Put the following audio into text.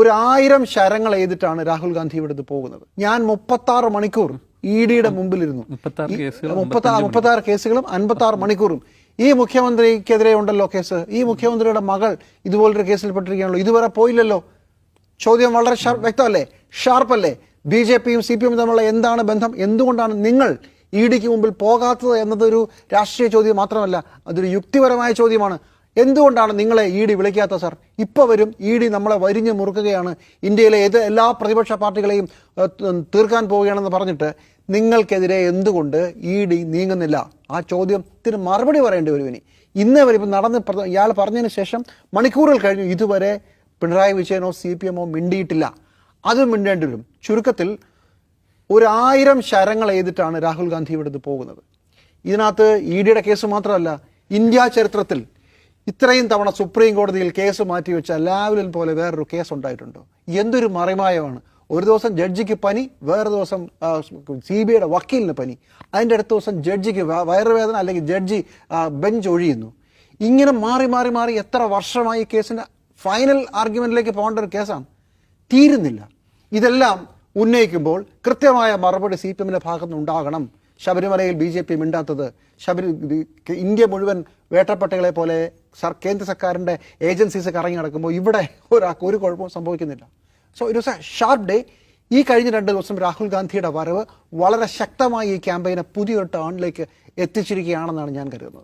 1000 ശരങ്ങൾ എഴുതിട്ടാണ് രാഹുൽ ഗാന്ധി ഇവിടുന്ന് പോകുന്നത്. ഞാൻ 36 മണിക്കൂർ ഇഡിയുടെ മുമ്പിലിരുന്നു. 36 കേസുകളും 56 മണിക്കൂറും. ഈ മുഖ്യമന്ത്രിക്കെതിരെ ഉണ്ടല്ലോ കേസ്. ഈ മുഖ്യമന്ത്രിയുടെ മകൾ ഇതുപോലൊരു കേസിൽ പെട്ടിരിക്കുകയാണല്ലോ. ഇതുവരെ പോയില്ലല്ലോ. ചോദ്യം വളരെ വ്യക്തമല്ലേ, ഷാർപ്പല്ലേ? BJPയും CPM തമ്മിലുള്ള എന്താണ് ബന്ധം? എന്തുകൊണ്ടാണ് നിങ്ങൾ ഇഡിക്ക് മുമ്പിൽ പോകാത്തത് എന്നതൊരു രാഷ്ട്രീയ ചോദ്യം മാത്രമല്ല, അതൊരു യുക്തിപരമായ ചോദ്യമാണ്. എന്തുകൊണ്ടാണ് നിങ്ങളെ ഇഡി വിളിക്കാത്ത സാർ? ഇപ്പോൾ വരും, ഇഡി നമ്മളെ വരിഞ്ഞ് മുറുക്കുകയാണ്, ഇന്ത്യയിലെ എല്ലാ പ്രതിപക്ഷ പാർട്ടികളെയും തീർക്കാൻ പോവുകയാണെന്ന് പറഞ്ഞിട്ട് നിങ്ങൾക്കെതിരെ എന്തുകൊണ്ട് ഇഡി നീങ്ങുന്നില്ല? ആ ചോദ്യത്തിന് മറുപടി പറയേണ്ടി വരും. ഇന്നേ വരെ ഇപ്പം ഇയാൾ പറഞ്ഞതിന് ശേഷം മണിക്കൂറുകൾ കഴിഞ്ഞു, ഇതുവരെ പിണറായി വിജയനോ CPMോ മിണ്ടിയിട്ടില്ല. അതും മിണ്ടേണ്ടി വരും. ചുരുക്കത്തിൽ 1000 ശരങ്ങൾ എഴുതിട്ടാണ് രാഹുൽ ഗാന്ധി ഇവിടുന്ന് പോകുന്നത്. ഇതിനകത്ത് ഇഡിയുടെ കേസ് മാത്രമല്ല, ഇന്ത്യ ചരിത്രത്തിൽ ഇത്രയും തവണ സുപ്രീം കോടതിയിൽ കേസ് മാറ്റിവെച്ച ലാവ്ലിൻ പോലെ വേറൊരു കേസ് ഉണ്ടായിട്ടുണ്ടോ? എന്തൊരു മറിമായമാണ്. ഒരു ദിവസം ജഡ്ജിക്ക് പനി, വേറെ ദിവസം CBIയുടെ വക്കീലിന് പനി, അതിൻ്റെ അടുത്ത ദിവസം ജഡ്ജിക്ക് വയറുവേദന, അല്ലെങ്കിൽ ജഡ്ജി ബെഞ്ച് ഒഴിയുന്നു. ഇങ്ങനെ മാറി മാറി മാറി എത്ര വർഷമായി കേസിൻ്റെ ഫൈനൽ ആർഗ്യുമെൻറ്റിലേക്ക് പോകേണ്ട ഒരു കേസാണ്, തീരുന്നില്ല. ഇതെല്ലാം ഉന്നയിക്കുമ്പോൾ കൃത്യമായ മറുപടി CPMൻ്റെ ഭാഗത്തുനിന്ന് ഉണ്ടാകണം. ശബരിമലയിൽ BJP മിണ്ടാത്തത്, ഇന്ത്യ മുഴുവൻ വേട്ടപ്പട്ടികളെ പോലെ കേന്ദ്ര സർക്കാരിൻ്റെ ഏജൻസീസ് കറങ്ങി നടക്കുമ്പോൾ ഇവിടെ ഒരാൾക്ക് ഒരു കുഴപ്പവും സംഭവിക്കുന്നില്ല. So it was A sharp day. ഈ കഴിഞ്ഞ 2 ദിവസം രാഹുൽ ഗാന്ധിയുടെ വരവ് വളരെ ശക്തമായി ഈ ക്യാമ്പയിനെ പുതിയൊരു ടേണിലേക്ക് എത്തിച്ചിരിക്കുകയാണെന്നാണ് ഞാൻ കരുതുന്നത്.